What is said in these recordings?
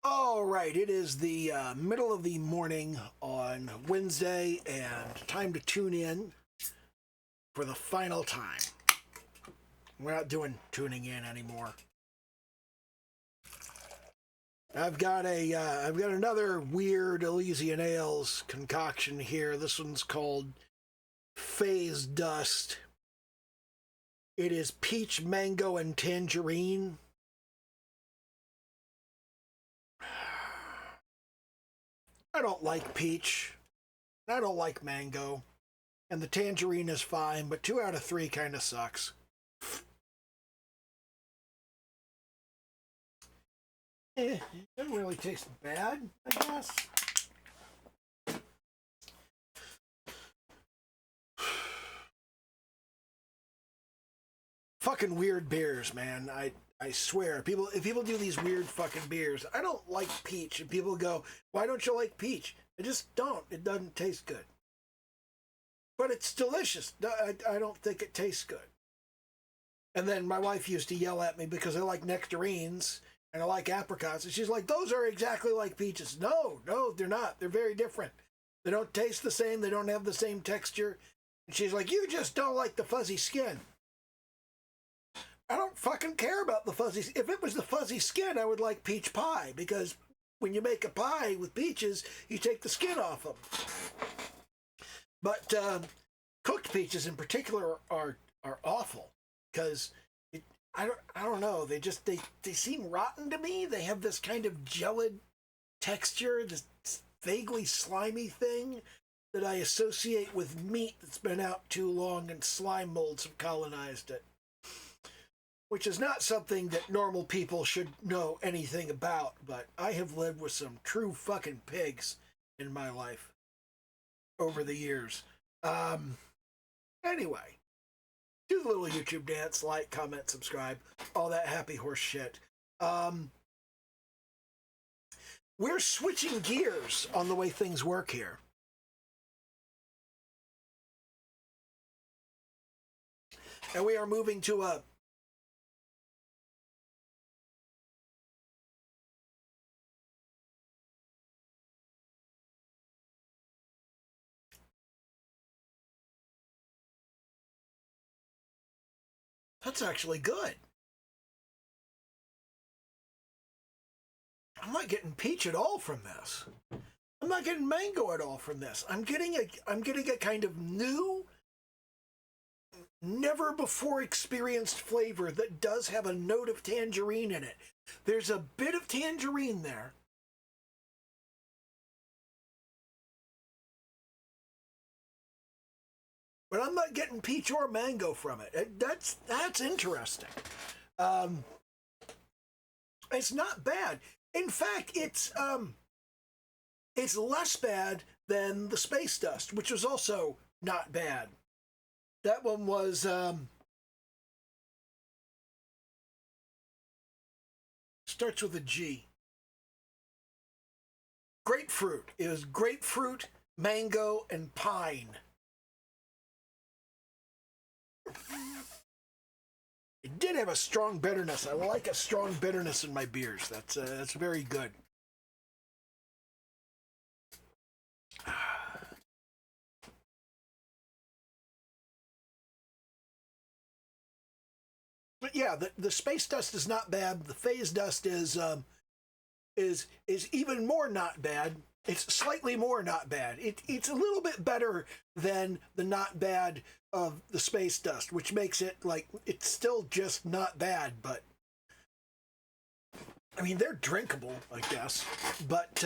All right, it is the middle of the morning on Wednesday, and time to tune in for the final time. We're not doing tuning in anymore. I've got another weird Elysian Ales concoction here. This one's called Phase Dust. It is peach, mango, and tangerine. I don't like peach. I don't like mango. And the tangerine is fine, but 2 out of 3 kind of sucks. It doesn't really taste bad, I guess. Fucking weird beers, man. I swear. If people do these weird fucking beers, I don't like peach. And people go, why don't you like peach? I just don't. It doesn't taste good. But it's delicious. I don't think it tastes good. And then my wife used to yell at me because I like nectarines and I like apricots. And she's like, those are exactly like peaches. No, they're not. They're very different. They don't taste the same. They don't have the same texture. And she's like, you just don't like the fuzzy skin. I don't fucking care about the fuzzy. If it was the fuzzy skin, I would like peach pie, because when you make a pie with peaches, you take the skin off them. But cooked peaches in particular are awful, because I don't know. They seem rotten to me. They have this kind of gelid texture, this vaguely slimy thing that I associate with meat that's been out too long and slime molds have colonized it. Which is not something that normal people should know anything about, but I have lived with some true fucking pigs in my life over the years. Anyway, do the little YouTube dance, like, comment, subscribe, all that happy horse shit. We're switching gears on the way things work here. And we are moving to a That's actually good. I'm not getting peach at all from this. I'm not getting mango at all from this. I'm getting a kind of new, never before experienced flavor that does have a note of tangerine in it. There's a bit of tangerine there. But I'm not getting peach or mango from it. That's interesting. It's not bad. In fact, it's less bad than the Space Dust, which was also not bad. That one was starts with a G. Grapefruit. It was grapefruit, mango, and pine. It did have a strong bitterness. I like a strong bitterness in my beers. That's very good. But yeah, the Space Dust is not bad. The Phase Dust is even more not bad. It's slightly more not bad. It's a little bit better than the not bad of the Space Dust, which makes it like it's still just not bad, but I mean they're drinkable, I guess. But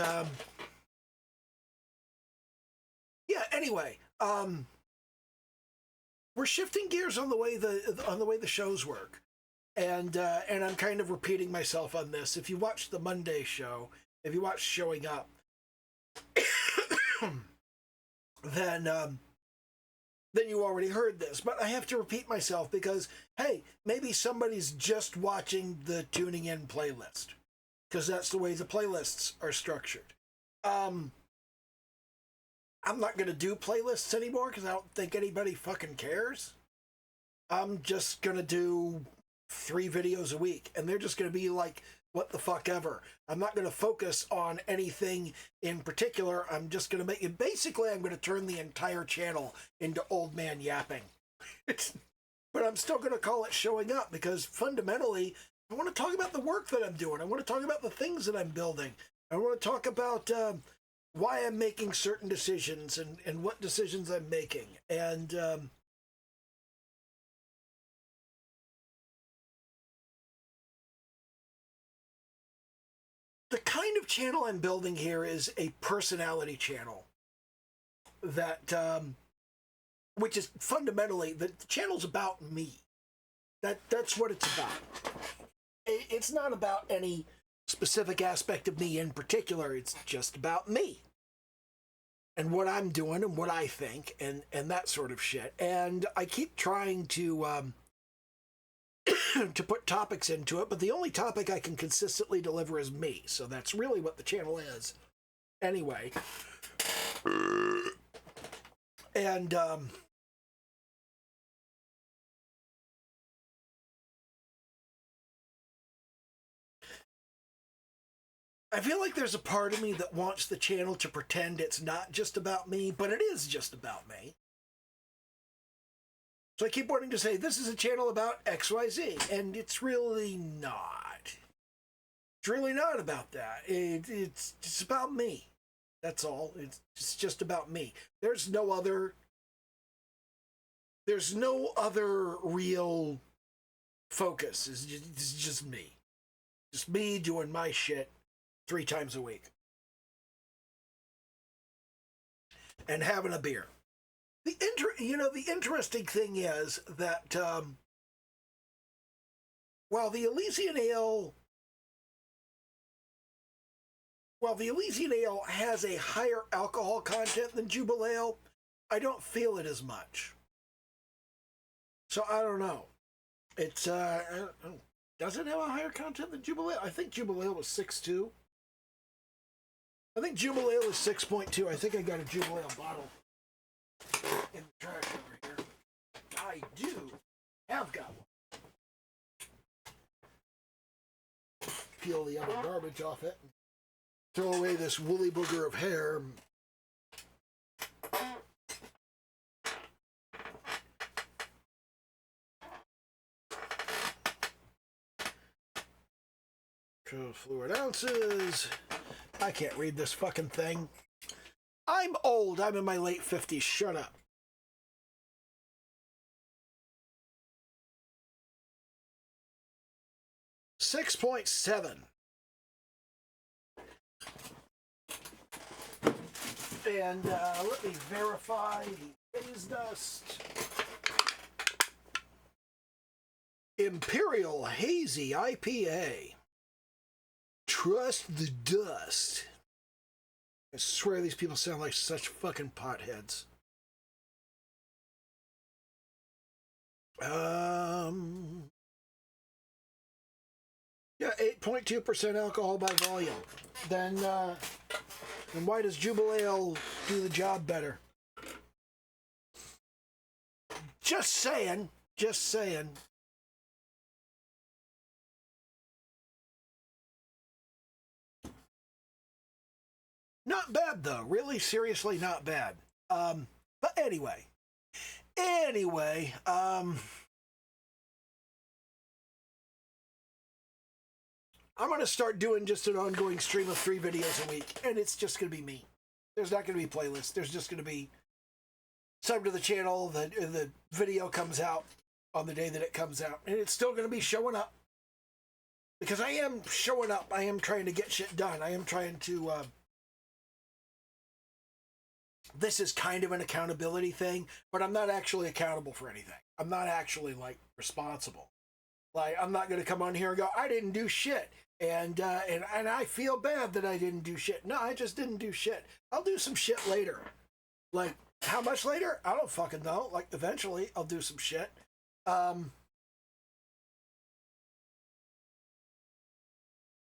yeah. Anyway, we're shifting gears on the way the shows work, and I'm kind of repeating myself on this. If you watch the Monday show, if you watch Showing Up, then you already heard this. But I have to repeat myself because, hey, maybe somebody's just watching the Tuning In playlist, because that's the way the playlists are structured. I'm not going to do playlists anymore because I don't think anybody fucking cares. I'm just going to do 3 videos a week, and they're just going to be like what the fuck ever. I'm not going to focus on anything in particular. I'm just going to make it, basically, I'm going to turn the entire channel into old man yapping. But I'm still going to call it Showing Up, because fundamentally, I want to talk about the work that I'm doing. I want to talk about the things that I'm building. I want to talk about why I'm making certain decisions and what decisions I'm making. And the kind of channel I'm building here is a personality channel that, which is fundamentally, the channel's about me. That's what it's about. It's not about any specific aspect of me in particular. It's just about me and what I'm doing and what I think and that sort of shit. And I keep trying to to put topics into it, but the only topic I can consistently deliver is me. So that's really what the channel is. Anyway. And I feel like there's a part of me that wants the channel to pretend it's not just about me, but it is just about me. So I keep wanting to say, this is a channel about XYZ, and it's really not. It's really not about that. It's about me. That's all. It's just about me. There's no other real focus. It's just me. Just me doing my shit 3 times a week. And having a beer. The interesting thing is that while the Elysian Ale has a higher alcohol content than Jubal Ale, I don't feel it as much. So I don't know. It's does it have a higher content than Jubal Ale? I think Jubal Ale was 6.2. I think Jubal Ale is 6.2. I think I got a Jubal Ale bottle in the trash over here. I do have got one. Peel the other garbage off it. Throw away this woolly booger of hair. Fluid ounces. I can't read this fucking thing. I'm old. I'm in my late 50s. Shut up. $6.7. And let me verify the Haze Dust. Imperial Hazy IPA. Trust the dust. I swear these people sound like such fucking potheads. Yeah, 8.2% alcohol by volume. Then why does Jubal Ale do the job better? Just saying. Just saying. Not bad, though. Really, seriously, not bad. But anyway. I'm going to start doing just an ongoing stream of 3 videos a week, and it's just going to be me. There's not going to be playlists. There's just going to be sub to the channel. The video comes out on the day that it comes out, and it's still going to be showing up. Because I am showing up. I am trying to get shit done. I am trying to... this is kind of an accountability thing, but I'm not actually accountable for anything. I'm not actually, like, responsible. Like, I'm not going to come on here and go, I didn't do shit. And I feel bad that I didn't do shit. No, I just didn't do shit. I'll do some shit later. Like, how much later? I don't fucking know. Like, eventually, I'll do some shit.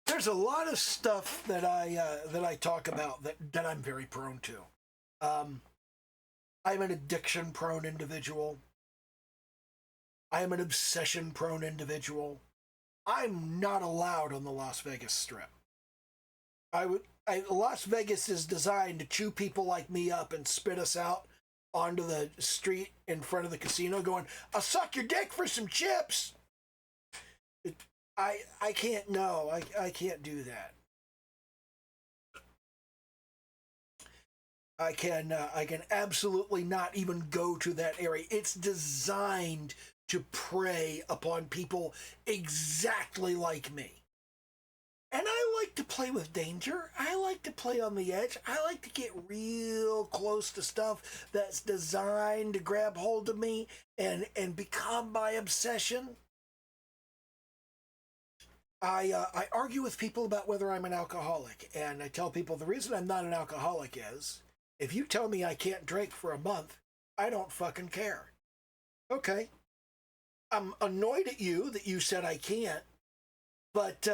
There's a lot of stuff that I talk about that I'm very prone to. I'm an addiction-prone individual. I am an obsession-prone individual. I'm not allowed on the Las Vegas Strip. Las Vegas is designed to chew people like me up and spit us out onto the street in front of the casino going, I'll suck your dick for some chips. I can't, no, I can't do that. I can absolutely not even go to that area. It's designed to prey upon people exactly like me. And I like to play with danger. I like to play on the edge. I like to get real close to stuff that's designed to grab hold of me and become my obsession. I argue with people about whether I'm an alcoholic, and I tell people the reason I'm not an alcoholic is, if you tell me I can't drink for a month, I don't fucking care. Okay. I'm annoyed at you that you said I can't, but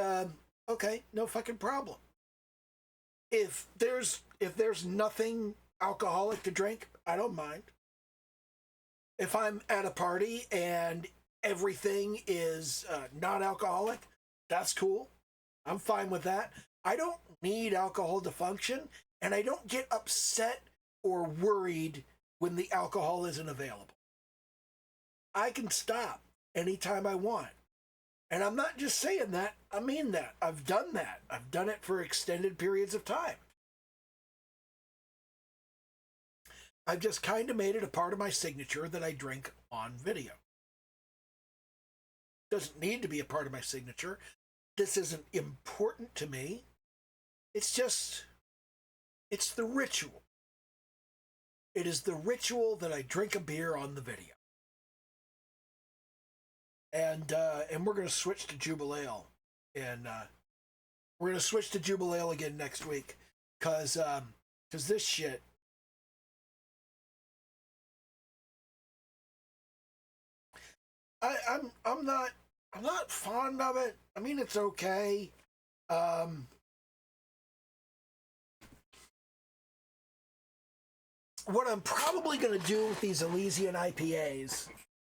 okay, no fucking problem. If there's nothing alcoholic to drink, I don't mind. If I'm at a party and everything is not alcoholic, that's cool. I'm fine with that. I don't need alcohol to function, and I don't get upset or worried when the alcohol isn't available. I can stop anytime I want. And I'm not just saying that, I mean that. I've done that. I've done it for extended periods of time. I've just kind of made it a part of my signature that I drink on video. Doesn't need to be a part of my signature. This isn't important to me. It's just, it's the ritual. It is the ritual that I drink a beer on the video. And we're going to switch to Jubilee. And we're going to switch to Jubilee again next week. Because this shit, I'm not fond of it. I mean, it's okay. What I'm probably going to do with these Elysian IPAs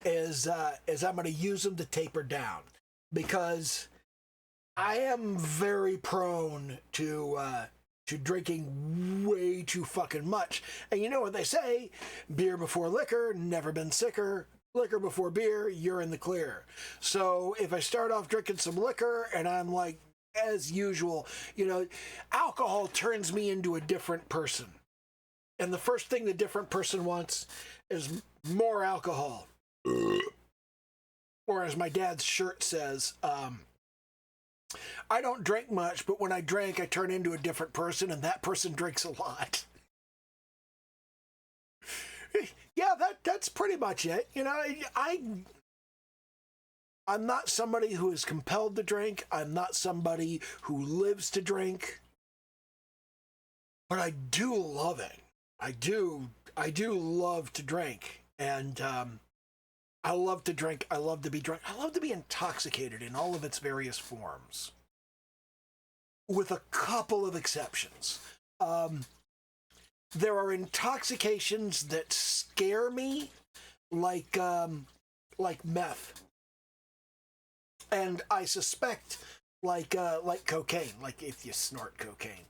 is I'm going to use them to taper down, because I am very prone to drinking way too fucking much. And you know what they say, beer before liquor, never been sicker. Liquor before beer, you're in the clear. So if I start off drinking some liquor and I'm like, as usual, alcohol turns me into a different person. And the first thing the different person wants is more alcohol. Or as my dad's shirt says, I don't drink much, but when I drink, I turn into a different person, and that person drinks a lot. Yeah, that's pretty much it. I'm not somebody who is compelled to drink. I'm not somebody who lives to drink. But I do love it. I do love to drink. And I love to drink. I love to be drunk. I love to be intoxicated in all of its various forms. With a couple of exceptions. There are intoxications that scare me, like meth, and I suspect like cocaine. Like if you snort cocaine,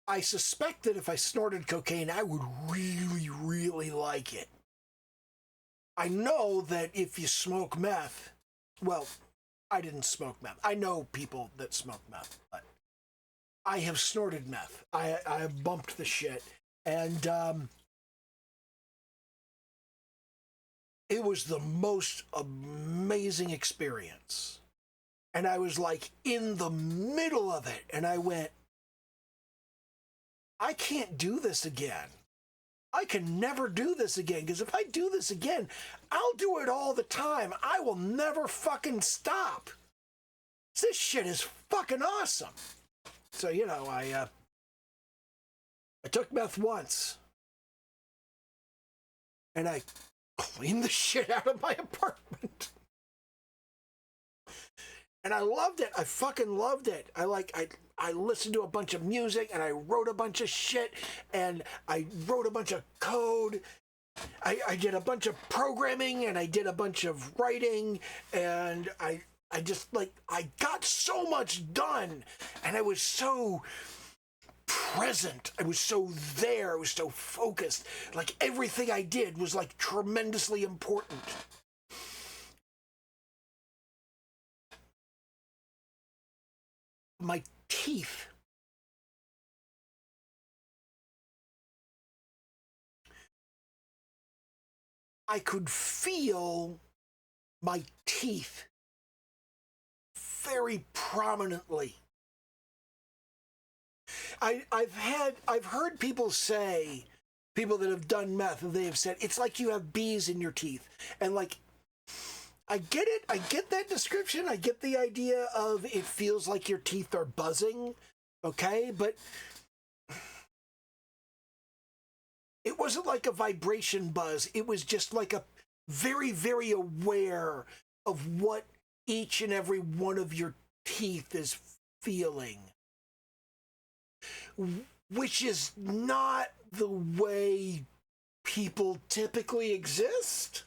I suspect that if I snorted cocaine, I would really, really like it. I know that if you smoke meth, well, I didn't smoke meth. I know people that smoke meth, but I have snorted meth. I have bumped the shit. And it was the most amazing experience. And I was like in the middle of it. And I went, I can't do this again. I can never do this again. Because if I do this again, I'll do it all the time. I will never fucking stop. This shit is fucking awesome. So, I took meth once, and I cleaned the shit out of my apartment. And I loved it. I fucking loved it. I listened to a bunch of music, and I wrote a bunch of shit, and I wrote a bunch of code. I did a bunch of programming, and I did a bunch of writing, and I I just, like, I got so much done, and I was so present. I was so there. I was so focused. Like, everything I did was, like, tremendously important. My teeth. I could feel my teeth very prominently. I've heard people say, people that have done meth, they have said it's like you have bees in your teeth, and like, I get it. I get that description. I get the idea of it feels like your teeth are buzzing, okay, but it wasn't like a vibration buzz. It was just like a very, very aware of what each and every one of your teeth is feeling, which is not the way people typically exist.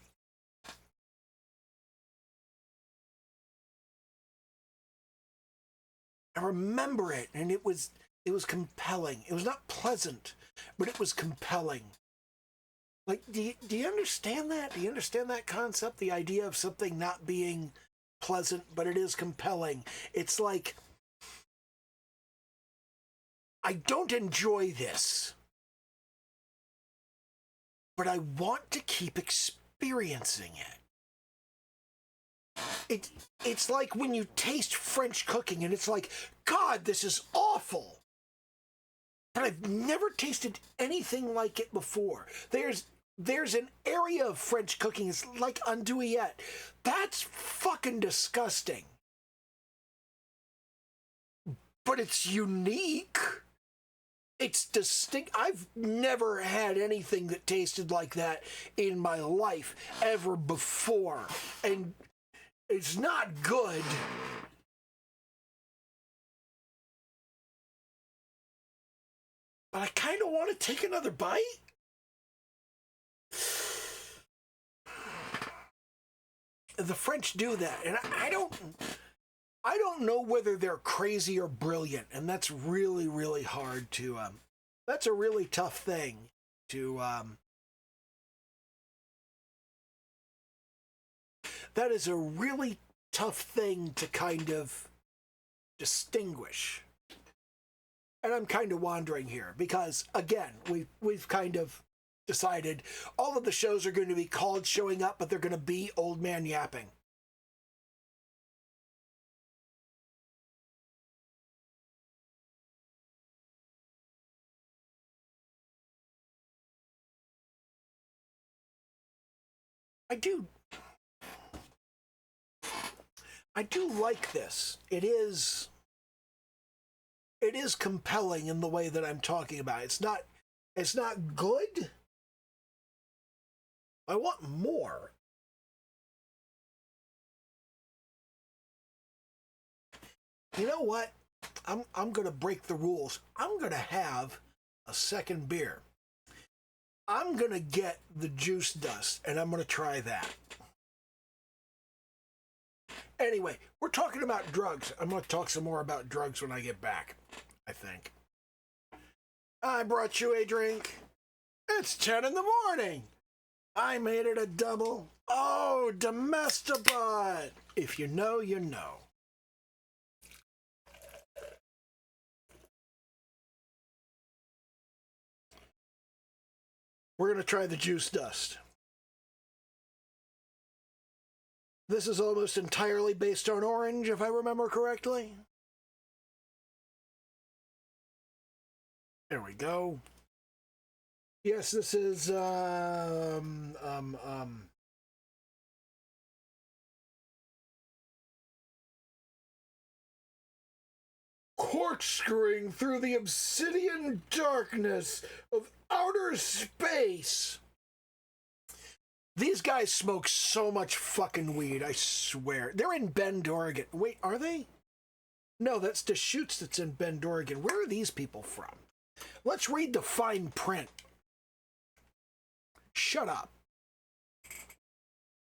I remember it, and it was compelling. It was not pleasant, but it was compelling. Like, do you understand that? Do you understand that concept? The idea of something not being pleasant, but it is compelling. It's like, I don't enjoy this, but I want to keep experiencing it. It's like when you taste French cooking and it's like, God, this is awful. But I've never tasted anything like it before. There's an area of French cooking, it's like andouillette. That's fucking disgusting. But it's unique. It's distinct. I've never had anything that tasted like that in my life ever before. And it's not good. But I kind of want to take another bite. The French do that, and I don't know whether they're crazy or brilliant, and that's really, really hard to that's a really tough thing to that is a really tough thing to kind of distinguish. And I'm kind of wandering here because, again, we've kind of decided all of the shows are going to be called Showing Up, but they're going to be Old Man Yapping. I do like this. It is compelling in the way that I'm talking about. It's not good. I want more. You know what? I'm going to break the rules. I'm going to have a second beer. I'm going to get the Juice Dust, and I'm going to try that. Anyway, we're talking about drugs. I'm going to talk some more about drugs when I get back, I think. I brought you a drink. It's 10 in the morning. I made it a double. Oh, Domestabot. If you know, you know. We're going to try the Juice Dust. This is almost entirely based on orange, if I remember correctly. There we go. Yes, this is, corkscrewing through the obsidian darkness of outer space. These guys smoke so much fucking weed, I swear. They're in Bend, Oregon. Wait, are they? No, that's Deschutes that's in Bend, Oregon. Where are these people from? Let's read the fine print. Shut up.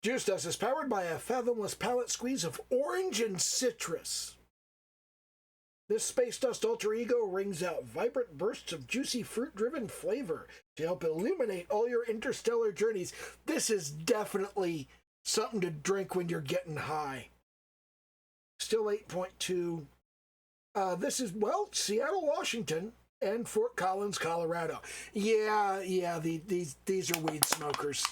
Juice Dust is powered by a fathomless palate squeeze of orange and citrus. This Space Dust alter ego rings out vibrant bursts of juicy fruit-driven flavor to help illuminate all your interstellar journeys. This is definitely something to drink when you're getting high. Still 8.2. This is, well, Seattle, Washington, and Fort Collins, Colorado. Yeah, these are weed smokers.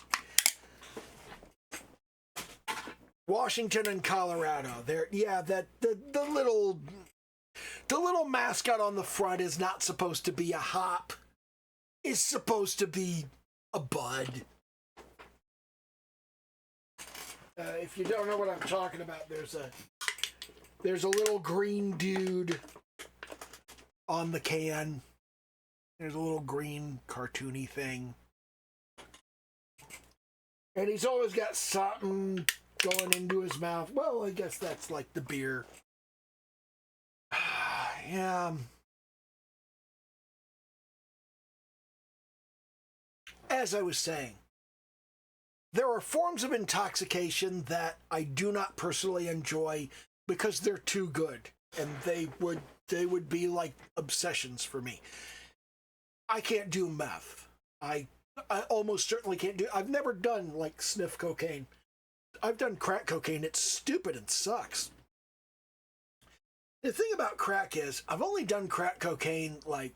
Washington and Colorado. There, yeah, that the little mascot on the front is not supposed to be a hop. It's supposed to be a bud. If you don't know what I'm talking about, there's a little green dude on the can. There's a little green cartoony thing. And he's always got something going into his mouth. Well, I guess that's like the beer. Yeah. As I was saying, there are forms of intoxication that I do not personally enjoy because they're too good, and they would be like obsessions for me. I can't do meth. I almost certainly can't do. I've never done like sniff cocaine. I've done crack cocaine. It's stupid and sucks. The thing about crack is I've only done crack cocaine like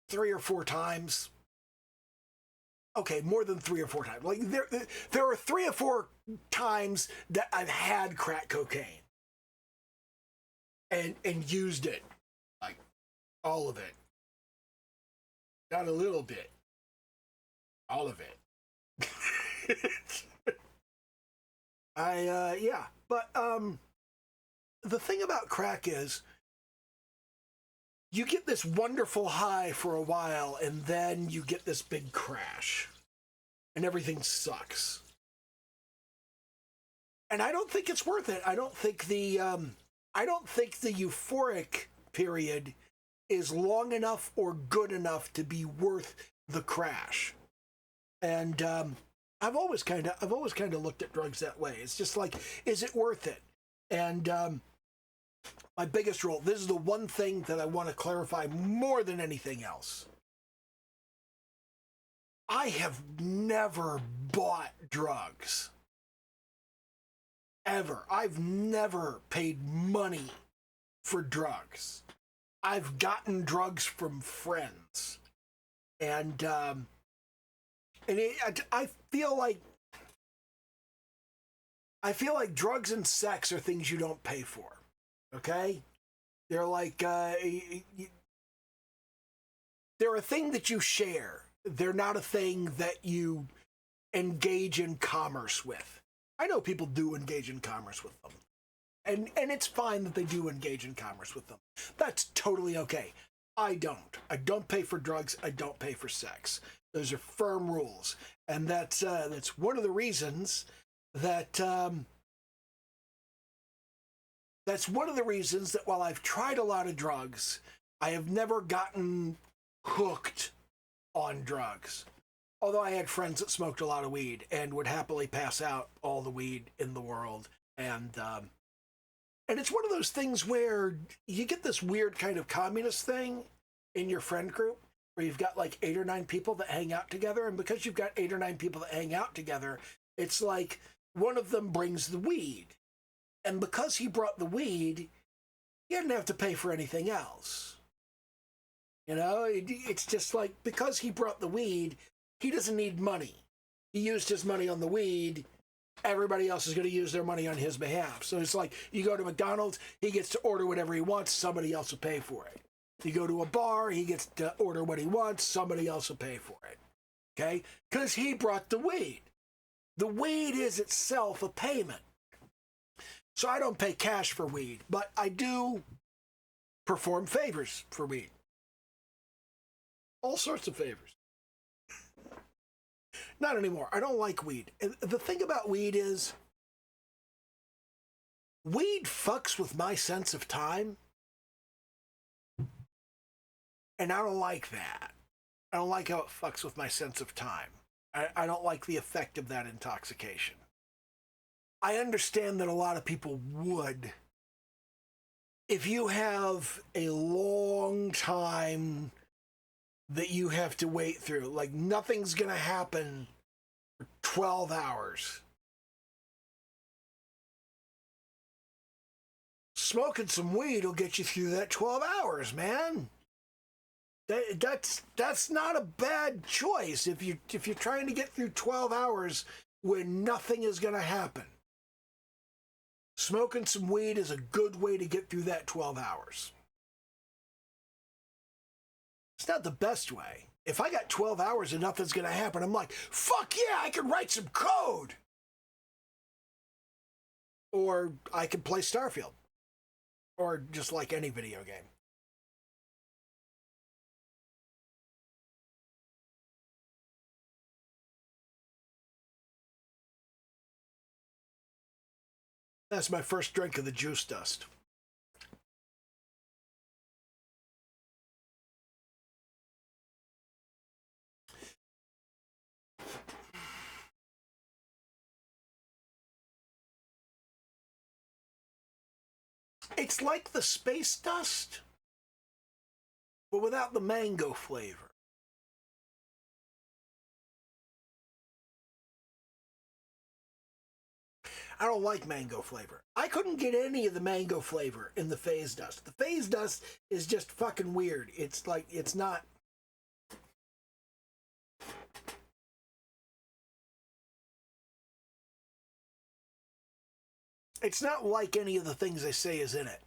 3 or 4 times. Okay, more than 3 or 4 times. Like there are 3 or 4 times that I've had crack cocaine and used it, like all of it, not a little bit, all of it. But the thing about crack is you get this wonderful high for a while, and then you get this big crash, and everything sucks. And I don't think it's worth it. I don't think the euphoric period is long enough or good enough to be worth the crash. And I've always kind of looked at drugs that way. It's just like, is it worth it? And my biggest rule, this is the one thing that I want to clarify more than anything else. I have never bought drugs. Ever. I've never paid money for drugs. I've gotten drugs from friends. And I feel like drugs and sex are things you don't pay for. Okay? They're like, they're a thing that you share. They're not a thing that you engage in commerce with. I know people do engage in commerce with them. And it's fine that they do engage in commerce with them. That's totally okay. I don't. I don't pay for drugs. I don't pay for sex. Those are firm rules. And that's one of the reasons that while I've tried a lot of drugs, I have never gotten hooked on drugs. Although I had friends that smoked a lot of weed and would happily pass out all the weed in the world. And it's one of those things where you get this weird kind of communist thing in your friend group where you've got like 8 or 9 people that hang out together. And because you've got 8 or 9 people that hang out together, it's like one of them brings the weed. And because he brought the weed, he didn't have to pay for anything else. You know, it's just like, because he brought the weed, he doesn't need money. He used his money on the weed. Everybody else is going to use their money on his behalf. So it's like, you go to McDonald's, he gets to order whatever he wants, somebody else will pay for it. You go to a bar, he gets to order what he wants, somebody else will pay for it. Okay? Because he brought the weed. The weed is itself a payment. So I don't pay cash for weed, but I do perform favors for weed. All sorts of favors. Not anymore. I don't like weed. The thing about weed is, weed fucks with my sense of time, and I don't like that. I don't like how it fucks with my sense of time. I don't like the effect of that intoxication. I understand that a lot of people would. If you have a long time that you have to wait through, like nothing's going to happen for 12 hours. Smoking some weed will get you through that 12 hours, man. That's not a bad choice if you're trying to get through 12 hours when nothing is going to happen. Smoking some weed is a good way to get through that 12 hours. It's not the best way. If I got 12 hours and nothing's going to happen, I'm like, fuck yeah, I can write some code. Or I can play Starfield. Or just like any video game. That's my first drink of the juice dust. It's like the space dust, but without the mango flavor. I don't like mango flavor. I couldn't get any of the mango flavor in the phase dust. The phase dust is just fucking weird. It's like, it's not. It's not like any of the things they say is in it.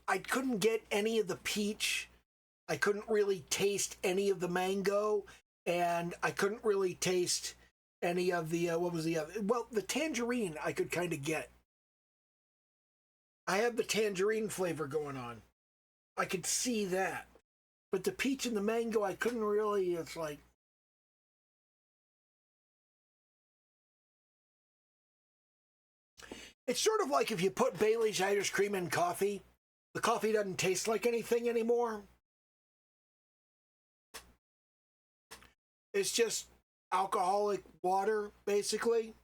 I couldn't get any of the peach. I couldn't really taste any of the mango. And I couldn't really taste any of the, what was the other? Well, the tangerine I could kind of get. I had the tangerine flavor going on. I could see that. But the peach and the mango, I couldn't really, it's like. It's sort of like if you put Bailey's Irish Cream in coffee, the coffee doesn't taste like anything anymore. It's just alcoholic water, basically.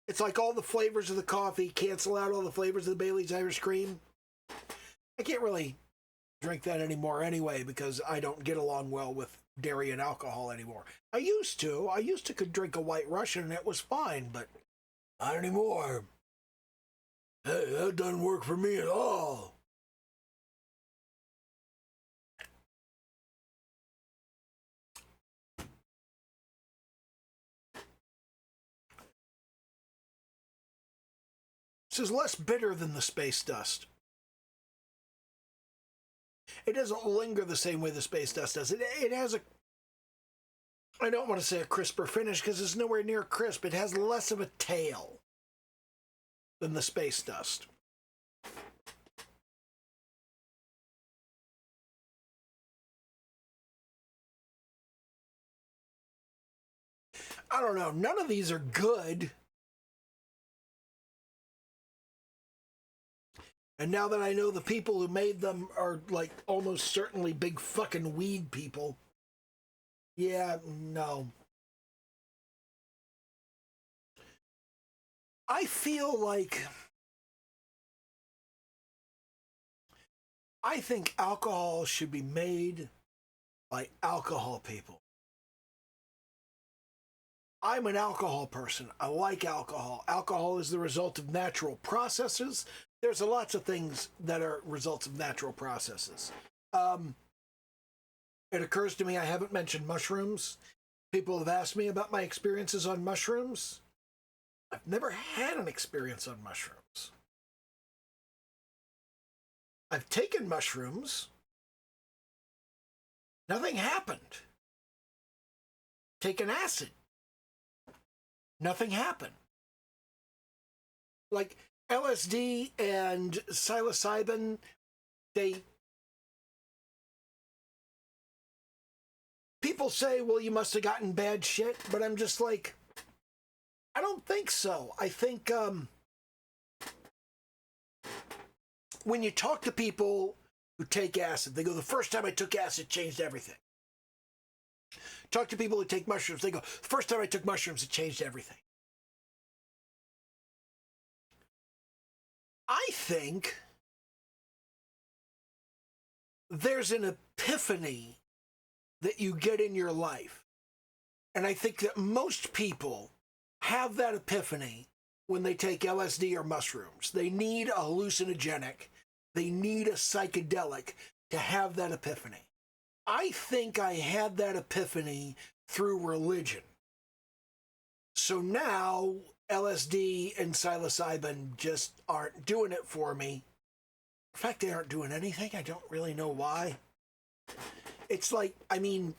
It's like all the flavors of the coffee cancel out all the flavors of the Bailey's Irish Cream. I can't really drink that anymore anyway because I don't get along well with dairy and alcohol anymore. I used to could drink a White Russian and it was fine, but not anymore. Hey, that doesn't work for me at all. This is less bitter than the space dust. It doesn't linger the same way the space dust does. It has a, I don't want to say a crisper finish because it's nowhere near crisp. It has less of a tail than the space dust. I don't know. None of these are good. And now that I know the people who made them are like almost certainly big fucking weed people. Yeah, no. I feel like I think alcohol should be made by alcohol people. I'm an alcohol person. I like alcohol. Alcohol is the result of natural processes. There's lots of things that are results of natural processes. It occurs to me I haven't mentioned mushrooms. People have asked me about my experiences on mushrooms. I've never had an experience on mushrooms. I've taken mushrooms. Nothing happened. Taken acid. Nothing happened. Like LSD and psilocybin, people say, well, you must have gotten bad shit, but I'm just like, I don't think so. I think when you talk to people who take acid, they go, the first time I took acid changed everything. Talk to people who take mushrooms, they go, the first time I took mushrooms, it changed everything. I think there's an epiphany that you get in your life. And I think that most people have that epiphany when they take LSD or mushrooms. They need a hallucinogenic. They need a psychedelic to have that epiphany. I think I had that epiphany through religion. So now LSD and psilocybin just aren't doing it for me. In fact, they aren't doing anything. I don't really know why. It's like, I mean,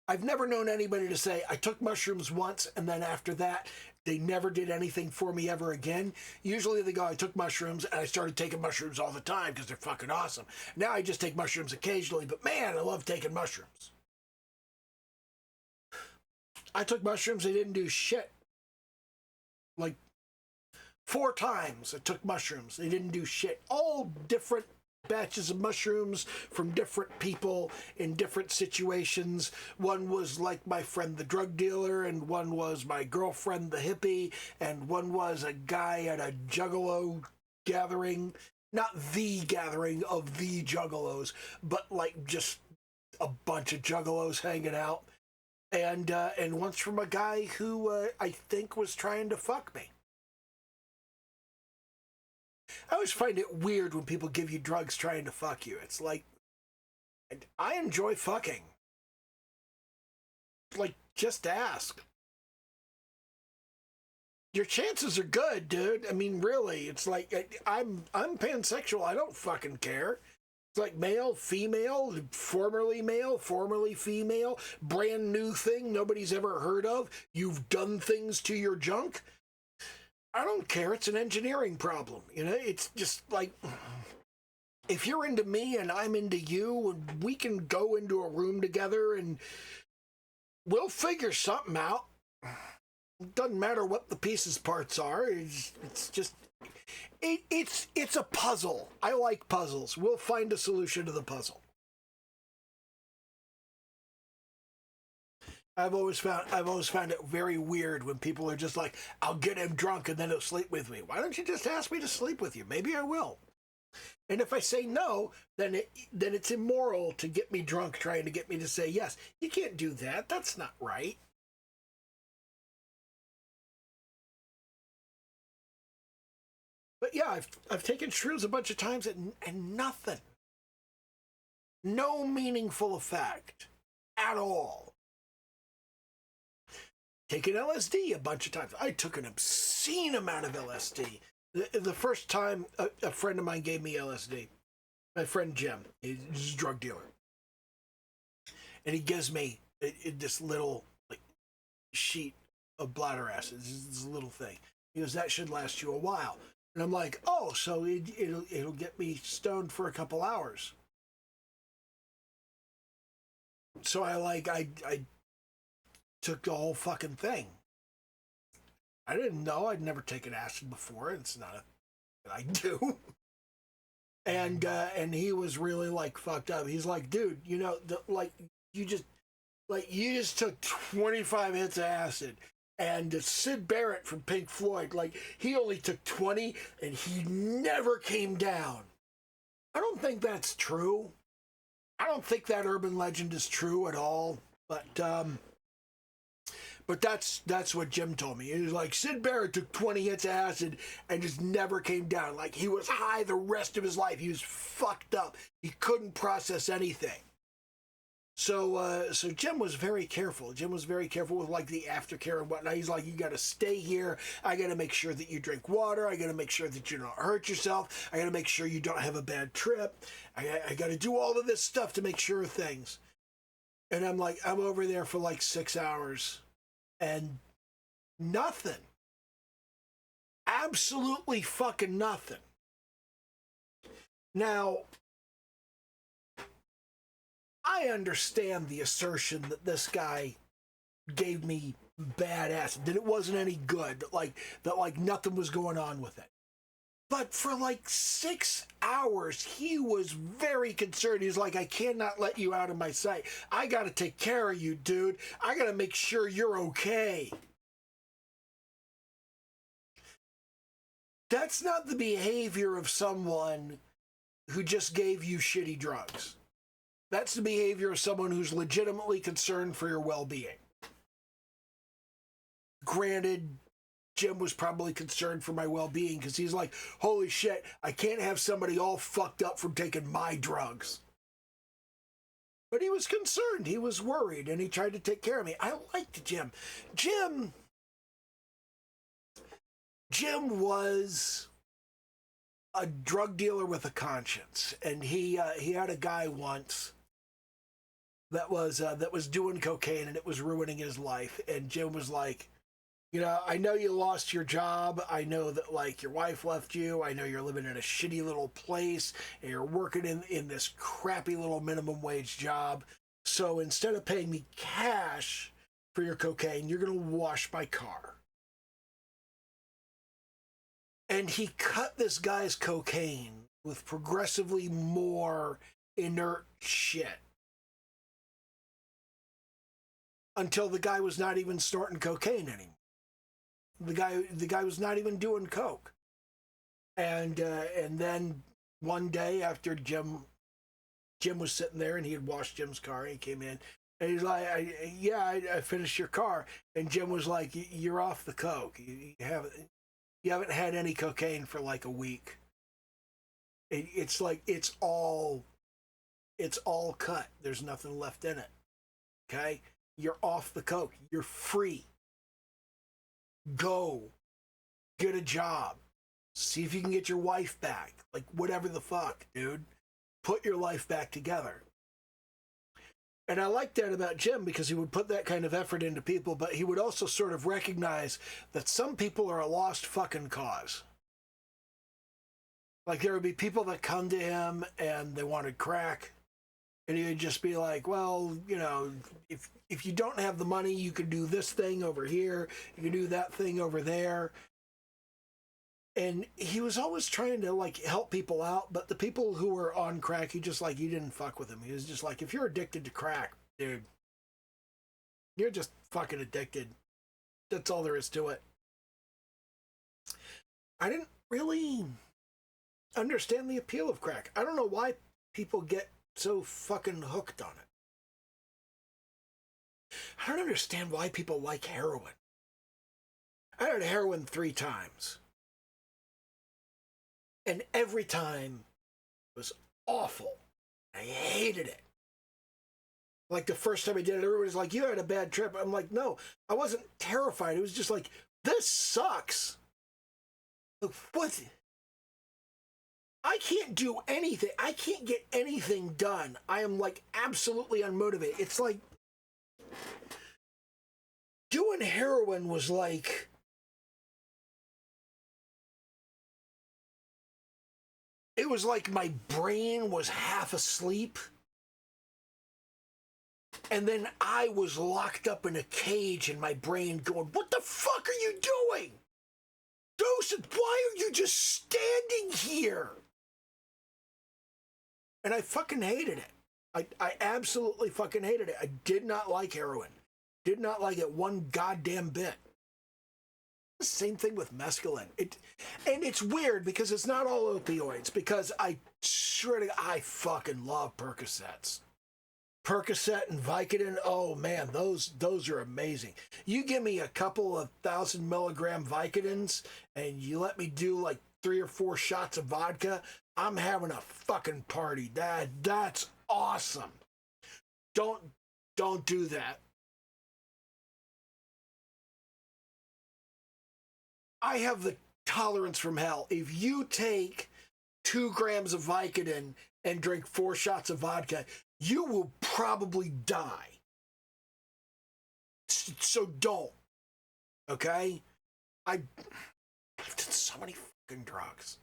I've never known anybody to say, I took mushrooms once, and then after that, they never did anything for me ever again. Usually they go, I took mushrooms, and I started taking mushrooms all the time because they're fucking awesome. Now I just take mushrooms occasionally, but man, I love taking mushrooms. I took mushrooms, they didn't do shit. Like 4 times I took mushrooms, they didn't do shit. All different batches of mushrooms from different people in different situations. One was like my friend the drug dealer, and one was my girlfriend the hippie, and one was a guy at a juggalo gathering. Not the gathering of the juggalos, but like just a bunch of juggalos hanging out. And once from a guy who I think was trying to fuck me. I always find it weird when people give you drugs trying to fuck you. It's like, I enjoy fucking. Like, just ask. Your chances are good, dude. I mean, really, it's like, I'm pansexual. I don't fucking care. It's like male, female, formerly female, brand new thing nobody's ever heard of. You've done things to your junk. I don't care. It's an engineering problem. You know, it's just like, if you're into me and I'm into you, and we can go into a room together and we'll figure something out. It doesn't matter what the pieces parts are. It's just, it's a puzzle. I like puzzles. We'll find a solution to the puzzle. I've always found it very weird when people are just like, I'll get him drunk and then he'll sleep with me. Why don't you just ask me to sleep with you? Maybe I will. And if I say no, then it's immoral to get me drunk trying to get me to say yes. You can't do that. That's not right. But yeah, I've taken shrooms a bunch of times and nothing. No meaningful effect at all. Taken LSD a bunch of times. I took an obscene amount of LSD. The first time a friend of mine gave me LSD, my friend Jim, he's a drug dealer, and he gives me this little like sheet of bladder acid, this little thing. He goes, that should last you a while. And I'm like, oh, so it'll get me stoned for a couple hours. So I took the whole fucking thing. I didn't know. I'd never taken acid before. It's not a that I do. And he was really like fucked up. He's like, dude, you know, you just took 25 hits of acid. And Sid Barrett from Pink Floyd, like, he only took 20 and he never came down. I don't think that's true. I don't think that urban legend is true at all. But that's what Jim told me. He was like, Sid Barrett took 20 hits of acid and just never came down. Like, he was high the rest of his life. He was fucked up. He couldn't process anything. So Jim was very careful. Jim was very careful with like the aftercare and whatnot. He's like, you got to stay here. I got to make sure that you drink water. I got to make sure that you don't hurt yourself. I got to make sure you don't have a bad trip. I got to do all of this stuff to make sure of things. And I'm like, I'm over there for like 6 hours and nothing. Absolutely fucking nothing. Now, I understand the assertion that this guy gave me bad acid, that it wasn't any good, that nothing was going on with it. But for like 6 hours, he was very concerned. He's like, I cannot let you out of my sight. I got to take care of you, dude. I got to make sure you're okay. That's not the behavior of someone who just gave you shitty drugs. That's the behavior of someone who's legitimately concerned for your well-being. Granted, Jim was probably concerned for my well-being because he's like, holy shit, I can't have somebody all fucked up from taking my drugs. But he was concerned, he was worried, and he tried to take care of me. I liked Jim. Jim was a drug dealer with a conscience, and he had a guy once that was doing cocaine, and it was ruining his life. And Jim was like, you know, I know you lost your job. I know that, like, your wife left you. I know you're living in a shitty little place, and you're working in this crappy little minimum wage job. So instead of paying me cash for your cocaine, you're going to wash my car. And he cut this guy's cocaine with progressively more inert shit. Until the guy was not even snorting cocaine anymore. The guy was not even doing coke. And then one day after Jim was sitting there, and he had washed Jim's car, and he came in, and he's like, I finished your car. And Jim was like, you're off the coke. You haven't had any cocaine for like a week. It's like, it's all cut. There's nothing left in it. Okay? You're off the coke. You're free. Go. Get a job. See if you can get your wife back. Like, whatever the fuck, dude. Put your life back together. And I like that about Jim, because he would put that kind of effort into people, but he would also sort of recognize that some people are a lost fucking cause. Like, there would be people that come to him and they wanted crack, and he would just be like, well, you know, if you don't have the money, you can do this thing over here, you can do that thing over there. And he was always trying to, like, help people out, but the people who were on crack, he didn't fuck with them. He was just like, if you're addicted to crack, dude, you're just fucking addicted. That's all there is to it. I didn't really understand the appeal of crack. I don't know why people get so fucking hooked on it. I don't understand why people like heroin. I had heroin 3 times. And every time it was awful. I hated it. Like, the first time I did it, everybody's like, you had a bad trip. I'm like, no, I wasn't terrified. It was just like, this sucks. Like, what? I can't do anything. I can't get anything done. I am, like, absolutely unmotivated. It's like, doing heroin was like, it was like my brain was half asleep, and then I was locked up in a cage in my brain going, what the fuck are you doing? Dose, why are you just standing here? And I fucking hated it. I absolutely fucking hated it. I did not like heroin. Did not like it one goddamn bit. Same thing with mescaline. And it's weird because it's not all opioids, because I fucking love Percocets. Percocet and Vicodin, oh man, those are amazing. You give me a couple of 1,000 milligram Vicodins and you let me do like 3 or 4 shots of vodka, I'm having a fucking party. That's awesome. Don't do that. I have the tolerance from hell. If you take 2 grams of Vicodin and drink 4 shots of vodka, you will probably die. So don't. Okay? I've done so many fucking drugs.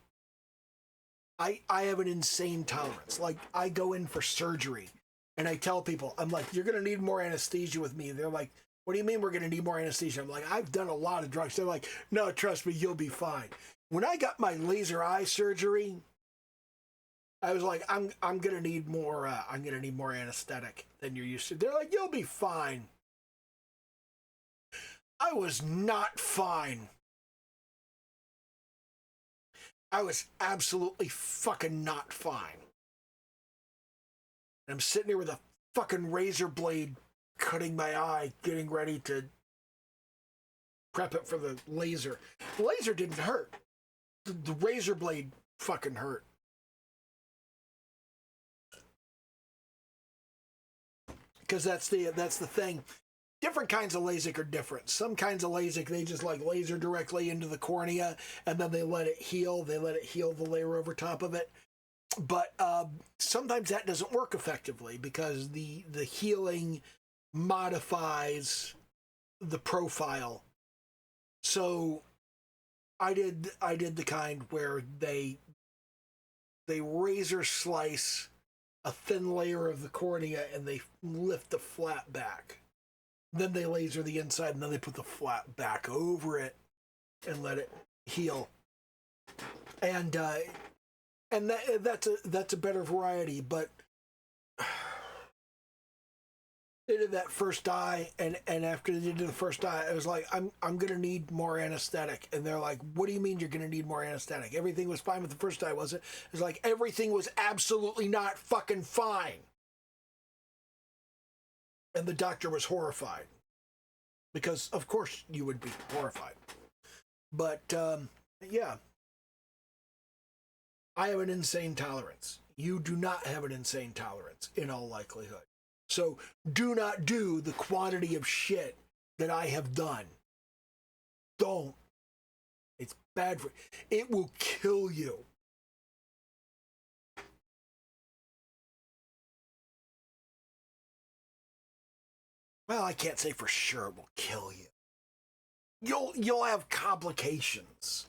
I have an insane tolerance. Like, I go in for surgery and I tell people, I'm like, you're going to need more anesthesia with me. They're like, what do you mean we're going to need more anesthesia? I'm like, I've done a lot of drugs. They're like, no, trust me, you'll be fine. When I got my laser eye surgery, I was like, I'm going to need more anesthetic than you're used to. They're like, you'll be fine. I was not fine. I was absolutely fucking not fine. I'm sitting here with a fucking razor blade cutting my eye, getting ready to prep it for the laser. The laser didn't hurt. The razor blade fucking hurt. Because that's the thing. Different kinds of LASIK are different. Some kinds of LASIK, they just like laser directly into the cornea and then they let it heal. They let it heal the layer over top of it. But sometimes that doesn't work effectively because the healing modifies the profile. So I did the kind where they razor slice a thin layer of the cornea and they lift the flap back. Then they laser the inside and then they put the flap back over it and let it heal. And that's a better variety, but they did that first eye, and after they did the first eye, I was like, I'm gonna need more anesthetic. And they're like, what do you mean you're gonna need more anesthetic? Everything was fine with the first eye, was it? It was like, everything was absolutely not fucking fine. And the doctor was horrified. Because, of course, you would be horrified. But, yeah. I have an insane tolerance. You do not have an insane tolerance, in all likelihood. So, do not do the quantity of shit that I have done. Don't. It's bad for... It will kill you. Well, I can't say for sure it will kill you. You'll have complications.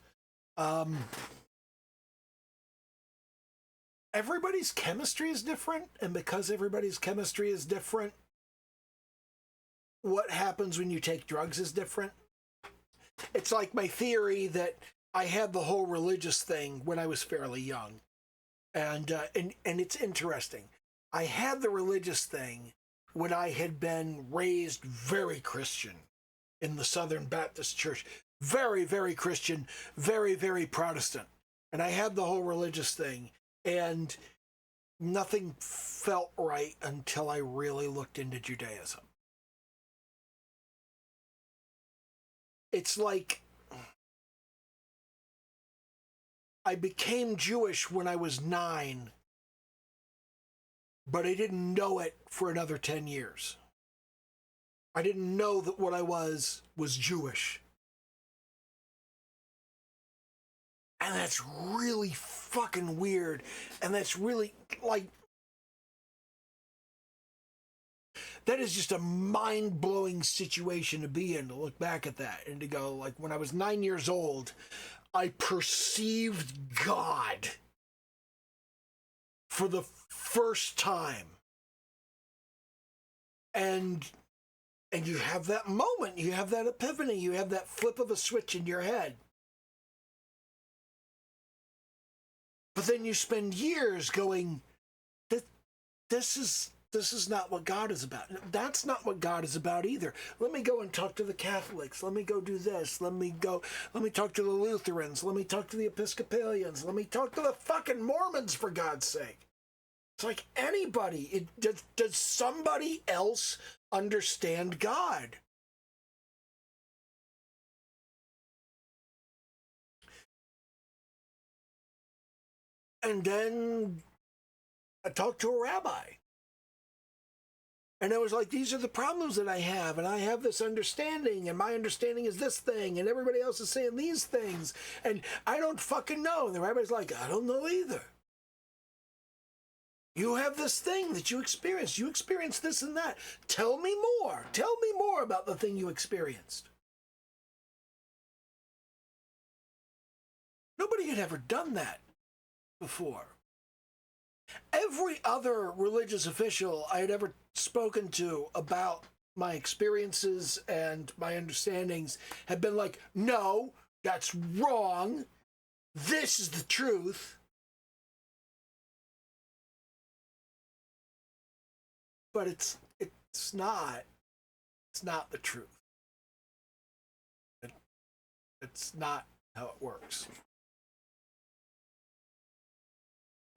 Everybody's chemistry is different, and because everybody's chemistry is different, what happens when you take drugs is different. It's like my theory that I had the whole religious thing when I was fairly young. And it's interesting. I had the religious thing when I had been raised very Christian in the Southern Baptist Church. Very, very Christian, very, very Protestant. And I had the whole religious thing, and nothing felt right until I really looked into Judaism. It's like I became Jewish when I was 9, but I didn't know it for another 10 years. I didn't know that what I was Jewish. And that's really fucking weird. And that's really, like, that is just a mind-blowing situation to be in, to look back at that and to go, like, when I was 9 years old, I perceived God for the first time. And you have that moment, you have that epiphany, you have that flip of a switch in your head. But then you spend years going, this is not what God is about. That's not what God is about either. Let me go and talk to the Catholics. Let me go do this. Let me talk to the Lutherans. Let me talk to the Episcopalians. Let me talk to the fucking Mormons, for God's sake. It's like anybody. Does somebody else understand God? And then I talked to a rabbi. And I was like, these are the problems that I have, and I have this understanding, and my understanding is this thing, and everybody else is saying these things, and I don't fucking know. And the rabbi's like, I don't know either. You have this thing that you experienced. You experienced this and that. Tell me more. Tell me more about the thing you experienced. Nobody had ever done that before. Every other religious official I had ever spoken to about my experiences and my understandings had been like, no, that's wrong. This is the truth. But it's not the truth. It's not how it works.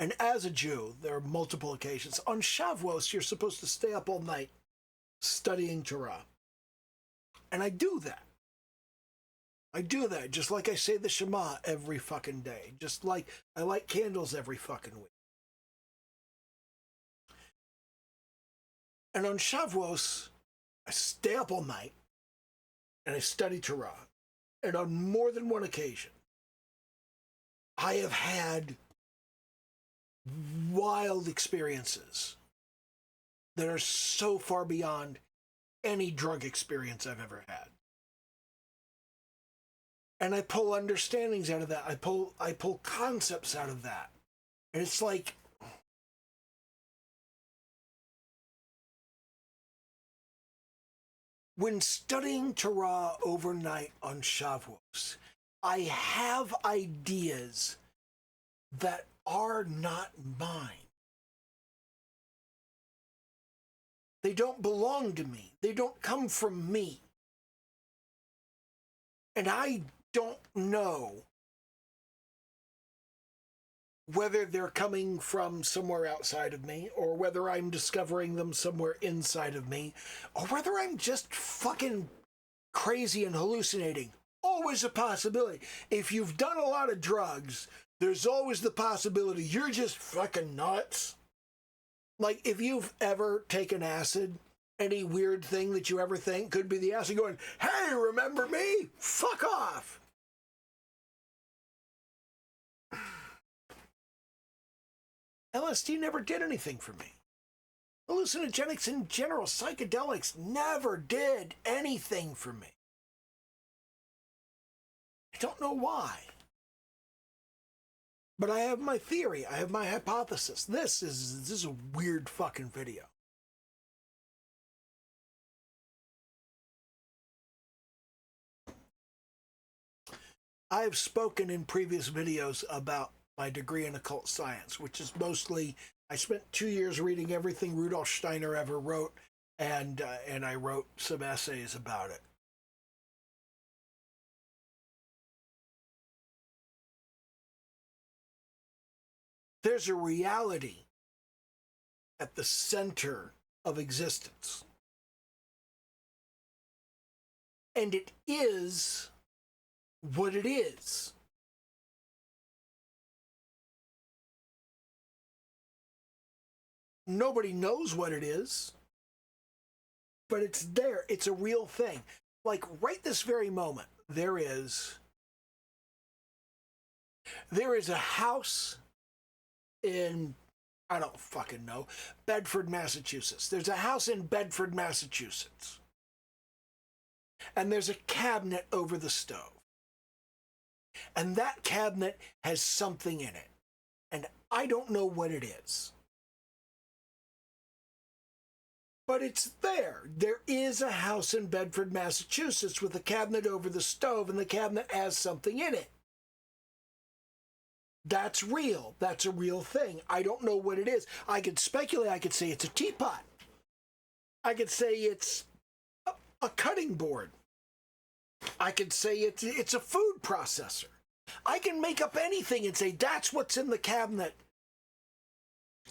And as a Jew, there are multiple occasions. On Shavuos, you're supposed to stay up all night studying Torah. And I do that. I do that, just like I say the Shema every fucking day. Just like I light candles every fucking week. And on Shavuos, I stay up all night and I study Torah. And on more than one occasion, I have had wild experiences that are so far beyond any drug experience I've ever had. And I pull understandings out of that. I pull concepts out of that. And it's like, when studying Torah overnight on Shavuos, I have ideas that are not mine. They don't belong to me. They don't come from me. And I don't know whether they're coming from somewhere outside of me, or whether I'm discovering them somewhere inside of me, or whether I'm just fucking crazy and hallucinating. Always a possibility. If you've done a lot of drugs, there's always the possibility you're just fucking nuts. Like, if you've ever taken acid, any weird thing that you ever think could be the acid going, hey, remember me? Fuck off. LSD never did anything for me. Hallucinogenics in general, psychedelics, never did anything for me. I don't know why. But I have my theory. I have my hypothesis. This is a weird fucking video. I have spoken in previous videos about my degree in occult science, which is mostly, I spent 2 years reading everything Rudolf Steiner ever wrote, and I wrote some essays about it. There's a reality at the center of existence. And it is what it is. Nobody knows what it is, but it's there. It's a real thing. Like right this very moment, there is a house in, I don't fucking know, Bedford, Massachusetts. There's a house in Bedford, Massachusetts. And there's a cabinet over the stove. And that cabinet has something in it. And I don't know what it is. But it's there. There is a house in Bedford, Massachusetts with a cabinet over the stove, and the cabinet has something in it. That's real. That's a real thing. I don't know what it is. I could speculate. I could say it's a teapot. I could say it's a cutting board. I could say it's a food processor. I can make up anything and say that's what's in the cabinet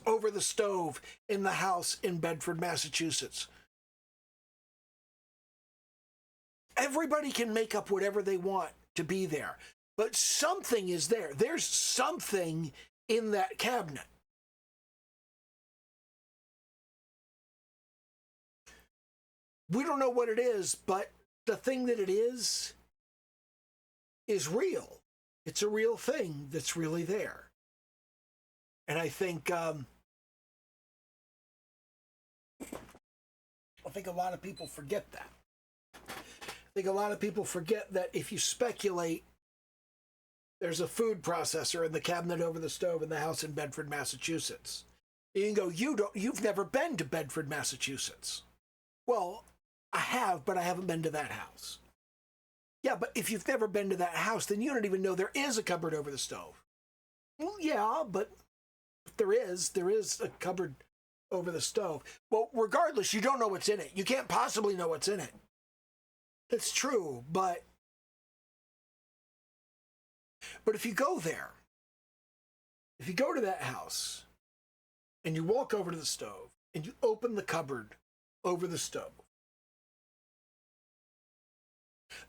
over the stove in the house in Bedford, Massachusetts. Everybody can make up whatever they want to be there. But something is there. There's something in that cabinet. We don't know what it is, but the thing that it is real. It's a real thing that's really there. And I think a lot of people forget that. I think a lot of people forget that if you speculate, there's a food processor in the cabinet over the stove in the house in Bedford, Massachusetts. You can go, you've never been to Bedford, Massachusetts. Well, I have, but I haven't been to that house. Yeah, but if you've never been to that house, then you don't even know there is a cupboard over the stove. Well, yeah, but if there is a cupboard over the stove. Well, regardless, you don't know what's in it. You can't possibly know what's in it. That's true, but if you go there, If you go to that house and you walk over to the stove and you open the cupboard over the stove,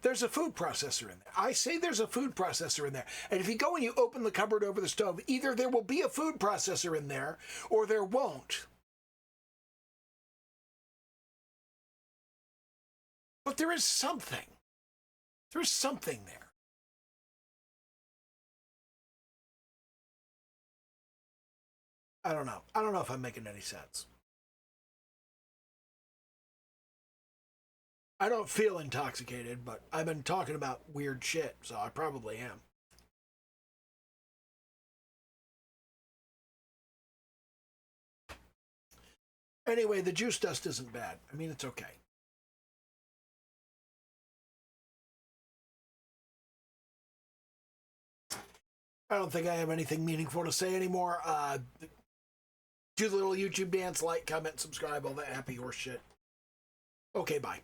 there's a food processor in there. I say there's a food processor in there. And if you go and you open the cupboard over the stove, either there will be a food processor in there or there won't. But there is something. There's something there. I don't know. I don't know if I'm making any sense. I don't feel intoxicated, but I've been talking about weird shit, so I probably am. Anyway, the juice dust isn't bad. I mean, it's okay. I don't think I have anything meaningful to say anymore. Do the little YouTube dance, like, comment, subscribe, all that happy horse shit. Okay, bye.